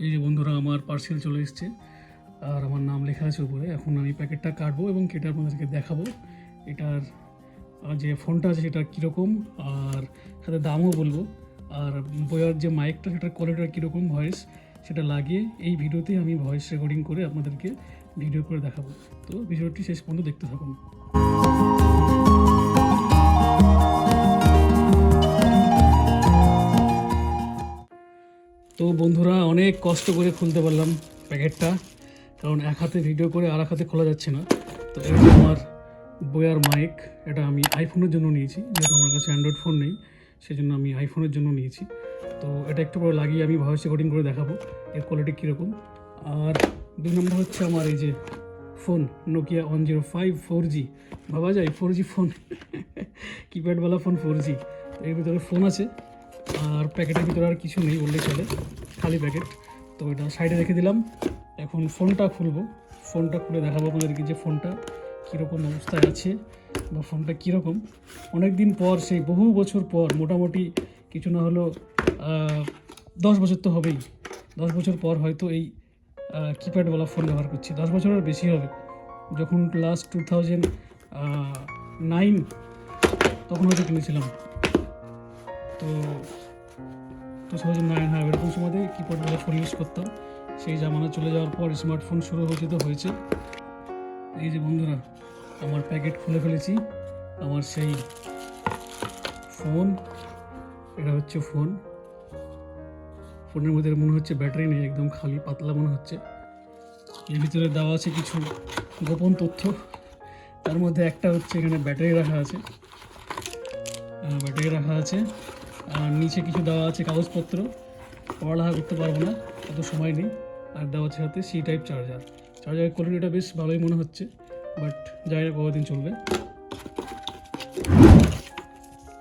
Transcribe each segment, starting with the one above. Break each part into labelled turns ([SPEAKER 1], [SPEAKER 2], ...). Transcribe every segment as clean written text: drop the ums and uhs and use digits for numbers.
[SPEAKER 1] এই যে বন্ধুরা আমার পার্সেল চলে এসেছে আর আমার নাম লেখা আছে উপরে। এখন আমি প্যাকেটটা কাটবো এবং কেটে আপনাদেরকে দেখাবো এটার যে ফোনটা আছে সেটা কীরকম, আর সাথে দামও বলবো, আর বইয়ের যে মাইকটা সেটার কোয়ালিটিটা কীরকম, ভয়েস সেটা লাগিয়ে এই ভিডিওতে আমি ভয়েস রেকর্ডিং করে আপনাদেরকে ভিডিও করে দেখাবো। তো ভিডিওটি শেষ পর্যন্ত দেখতে থাকুন। তো বন্ধুরা অনেক কষ্ট করে খুলতে পারলাম প্যাকেটটা, কারণ এক হাতে ভিডিও করে আর এক হাতে খোলা যাচ্ছে না। তো এই যে আমার বয়ার মাইক, এটা আমি আইফোনের জন্য নিয়েছি, যেহেতু আমার কাছে অ্যান্ড্রয়েড ফোন নেই সেই জন্য আমি আইফোনের জন্য নিয়েছি। তো এটা একটু পরে লাগিয়ে আমি ভয়েস রেকর্ডিং করে দেখাবো এর কোয়ালিটি কীরকম। আর 2 নম্বর হচ্ছে আমার এই যে ফোন নোকিয়া 105 4G, ভাবা যায় 4G ফোন কিপ্যাডওয়ালা ফোন 4G। এর ভিতরে ফোন আছে আর প্যাকেটের ভিতরে আর কিছু নেই, বললেই চলে, খালি প্যাকেট। তো এটা সাইডে রেখে দিলাম। এখন ফোনটা খুলবো, ফোনটা খুলে দেখাবো আপনাদেরকে যে ফোনটা কীরকম অবস্থায় আছে বা ফোনটা কীরকম। অনেক দিন পর, সেই বহু বছর পর, মোটামুটি কিছু না হলেও 10 বছর তো হবেই, 10 বছর পর হয়তো এই কিপ্যাডওয়ালা ফোন ব্যবহার করছি। 10 বছরের বেশি হবে। যখন ক্লাস 2009 তখন হয়তো কিনেছিলাম। তো 2009, হ্যাঁ এরকম সময়তে কিপ্যাডওয়ালা ফোন ইউজ করতাম। সেই জামানা চলে যাওয়ার পর স্মার্টফোন শুরু হয়েছে। এই যে বন্ধুরা আমার প্যাকেট খুলে ফেলেছি, আমার সেই ফোন, এটা হচ্ছে ফোনের মধ্যে মনে হচ্ছে ব্যাটারি নেই, একদম খালি পাতলা মনে হচ্ছে। এর ভিতরে দেওয়া আছে কিছু গোপন তথ্য, তার মধ্যে একটা হচ্ছে এখানে ব্যাটারি রাখা আছে, আর নিচে কিছু দেওয়া আছে কাগজপত্র, পড়ালেখা করতে পারবো না, এত সময় নেই। আর দেওয়া আছে সাথে সি টাইপ চার্জারের কোয়ালিটিটা বেশ ভালোই মনে হচ্ছে, বাট জানি না কতদিন চলবে,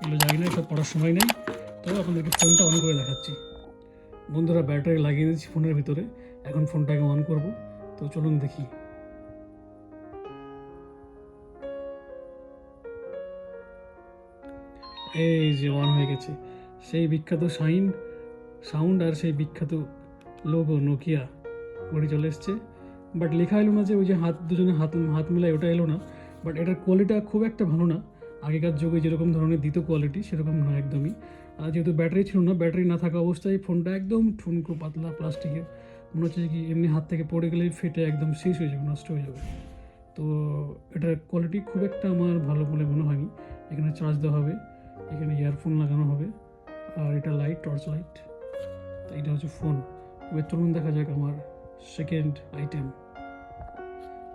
[SPEAKER 1] এগুলো জানি না, সব পড়ার সময় নেই। তো আপনাদেরকে ফোনটা অন করে দেখাচ্ছি। বন্ধুরা ব্যাটারি লাগিয়ে দিয়েছি ফোনের ভিতরে, এখন ফোনটাকে অন করব। তো চলুন দেখি। এই যে অন হয়ে গেছে, সেই বিখ্যাত সাউন্ড আর সেই বিখ্যাত লোগো নোকিয়া ঘড়ি চলে এসছে। বাট লেখা এলো না যে ওই যে দুজনে হাত মেলায়, ওটা এলো না। বাট এটার কোয়ালিটিটা খুব একটা ভালো না, আগেকার যুগে যেরকম ধরনের দিত কোয়ালিটি সেরকম নয় একদমই। আর যেহেতু ব্যাটারি ছিল না, ব্যাটারি না থাকা অবস্থায় ফোনটা একদম ঠুনকো পাতলা প্লাস্টিকের, মনে হচ্ছে কি এমনি হাত থেকে পড়ে গেলেই ফেটে একদম শেষ হয়ে যাবে, নষ্ট হয়ে যাবে। তো এটার কোয়ালিটি খুব একটা আমার ভালো বলে মনে হয়নি। এখানে চার্জ দেওয়া হবে, এখানে ইয়ারফোন লাগানো হবে, আর এটা টর্চ লাইট। তো এটা হচ্ছে ফোন। এবার চলুন দেখা যাক আমার সেকেন্ড আইটেম।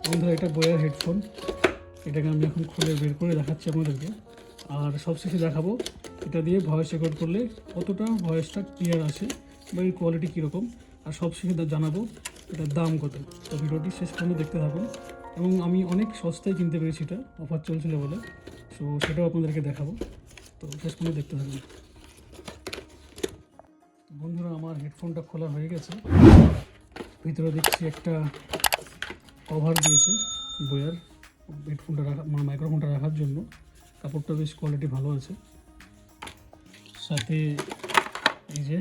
[SPEAKER 1] বন্ধুরা এটা বয়ার হেডফোন, এটাকে আমি এখন খুলে বের করে দেখাচ্ছি আপনাদেরকে। আর সবশেষে দেখাবো এটা দিয়ে ভয়েস রেকর্ড করলে কতটা ভয়েসটা ক্লিয়ার আসে বা এর কোয়ালিটি কীরকম। আর সবশেষে জানাবো এটার দাম কত। তো ভিডিওটি শেষ পর্যন্ত দেখতে থাকুন। এবং আমি অনেক সস্তায় কিনতে পেরেছি, এটা অফার চলছিল বলে, সো সেটাও আপনাদেরকে দেখাবো। তো শেষ পর্যন্ত দেখতে থাকুন। বন্ধুরা আমার হেডফোনটা খোলা হয়ে গেছে, ভিতরে দেখছি একটা কভার দিয়েছে বয়ার হেডফোনটা রাখা, মানে মাইক্রোফোনটা রাখার জন্য। কাপড়টা বেশ কোয়ালিটি ভালো আছে। সাথে এই যে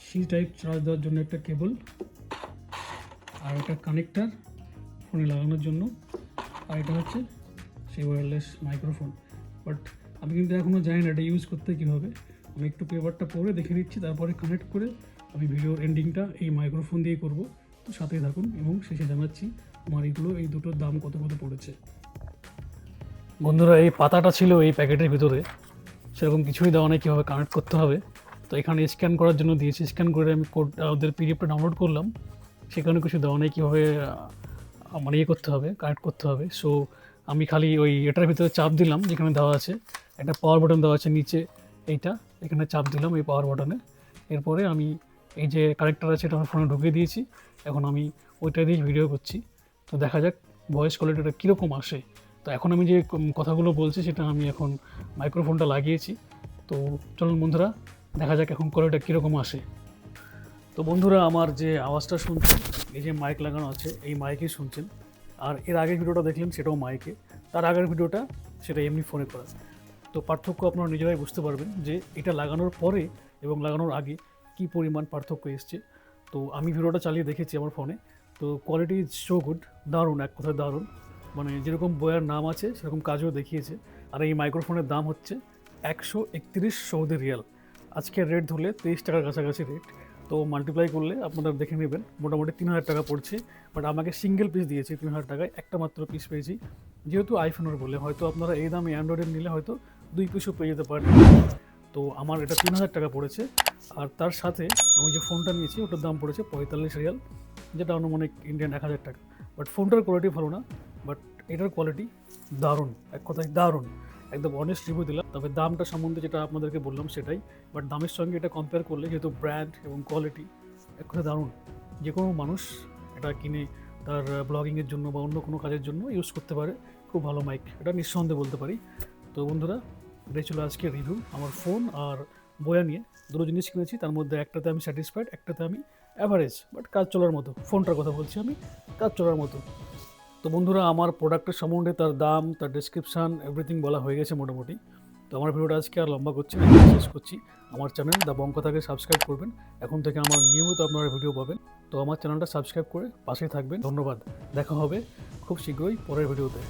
[SPEAKER 1] সি টাইপ চার্জ দেওয়ার জন্য একটা কেবল, আর একটা কানেক্টার ফোনে লাগানোর জন্য, আর এটা হচ্ছে সেই ওয়্যারলেস মাইক্রোফোন। বাট আমি কিন্তু এখনও জানি না এটা ইউজ করতে কীভাবে। আমি একটু পেপারটা পড়ে দেখে নিচ্ছি, তারপরে কানেক্ট করে আমি ভিডিওর এন্ডিংটা এই মাইক্রোফোন দিয়ে করব। তো সাথেই থাকুন এবং শেষে জানাচ্ছি আমার এই দুটোর দাম কত পড়েছে। বন্ধুরা এই পাতাটা ছিল এই প্যাকেটের ভিতরে, সেরকম কিছুই দেওয়া নেই কীভাবে কানেক্ট করতে হবে। তো এখানে স্ক্যান করার জন্য দিয়েছি, স্ক্যান করে আমি ওদের পিডিএফটা ডাউনলোড করলাম। সেখানে কিছু দেওয়া নেই কীভাবে মানে করতে হবে, কানেক্ট করতে হবে। সো আমি খালি ওই এটার ভিতরে চাপ দিলাম, যেখানে দেওয়া আছে একটা পাওয়ার বাটন দেওয়া আছে নিচে, এখানে চাপ দিলাম এই পাওয়ার বাটনে। এরপরে আমি এই যে কানেক্টার আছে এটা আমার ফোনে ঢুকিয়ে দিয়েছি। এখন আমি ওইটা দিয়ে ভিডিও করছি। তো দেখা যাক ভয়েস কোয়ালিটিটা কীরকম আসে। তো এখন আমি যে কথাগুলো বলছি সেটা আমি এখন মাইক্রোফোনটা লাগিয়েছি। তো চলুন বন্ধুরা দেখা যাক এখন কোয়ালিটিটা কীরকম আসে। তো বন্ধুরা আমার যে আওয়াজটা শুনছেন, এই যে মাইক লাগানো আছে এই মাইকেই শুনছেন। আর এর আগের ভিডিওটা দেখলেন সেটাও মাইকে, তার আগের ভিডিওটা সেটা এমনি ফোনে করা। তো পার্থক্য আপনারা নিজেরাই বুঝতে পারবেন যে এটা লাগানোর পরে এবং লাগানোর আগে কী পরিমাণ পার্থক্য এসছে। তো আমি ভিডিওটা চালিয়ে দেখেছি আমার ফোনে, তো কোয়ালিটি ইজ সো গুড, দারুণ, এক কথায় দারুণ। মানে যেরকম বইয়ের নাম আছে সেরকম কাজও দেখিয়েছে। আর এই মাইক্রোফোনের দাম হচ্ছে 131 সৌদি রিয়াল। আজকের রেট ধরলে 23 টাকার কাছাকাছি রেট, তো মাল্টিপ্লাই করলে আপনারা দেখে নেবেন মোটামুটি 3000 টাকা পড়ছে। বাট আমাকে সিঙ্গেল পিস দিয়েছে 3000 টাকায়, একটা মাত্র পিস পেয়েছি। যেহেতু আইফোনের বলে হয়তো আপনারা এই দামে অ্যান্ড্রয়েডের নিলে হয়তো 2 পিসও পেয়ে যেতে পারেন। তো আমার এটা 3000 টাকা পড়েছে। আর তার সাথে আমি যে ফোনটা নিয়েছি ওটার দাম পড়েছে 45 রিয়াল, যেটা আনুমানিক ইন্ডিয়ান 1000 টাকা। বাট ফোনটার কোয়ালিটি ভালো না, বাট এটার কোয়ালিটি দারুণ, এক কথায় দারুণ, একদম অনেস্ট রিভিউ দিলাম। তবে দামটা সম্বন্ধে যেটা আপনাদেরকে বললাম সেটাই, বাট দামের সঙ্গে এটা কম্পেয়ার করলে যেহেতু ব্র্যান্ড এবং কোয়ালিটি এক কথায় দারুণ, যে কোনো মানুষ এটা কিনে তার ব্লগিংয়ের জন্য বা অন্য কোনো কাজের জন্য ইউজ করতে পারে। খুব ভালো মাইক, এটা নিঃসন্দেহে বলতে পারি। তো বন্ধুরা, এটাই ছিল আজকের রিভিউ আমার ফোন আর বয়া নিয়ে। দুটো জিনিস কিনেছি, তার মধ্যে একটাতে আমি স্যাটিসফাইড, একটাতে আমি অ্যাভারেজ, বাট কাজ চলার মতো। ফোনটার কথা বলছি আমি, কাজ চলার মতো। তো বন্ধুরা, আমার প্রোডাক্টের সম্বন্ধে তার দাম, তার ডেসক্রিপশান, এভরিথিং বলা হয়ে গেছে মোটামুটি। তো আমার ভিডিওটা আজকে আর লম্বা করছি না, শেষ করছি। আমার চ্যানেল দ্য বঙ্কথাকে সাবস্ক্রাইব করবেন, এখন থেকে আমার নিয়মিত আপনারা ভিডিও পাবেন। তো আমার চ্যানেলটা সাবস্ক্রাইব করে পাশেই থাকবেন। ধন্যবাদ, দেখা হবে খুব শীঘ্রই পরের ভিডিওতে।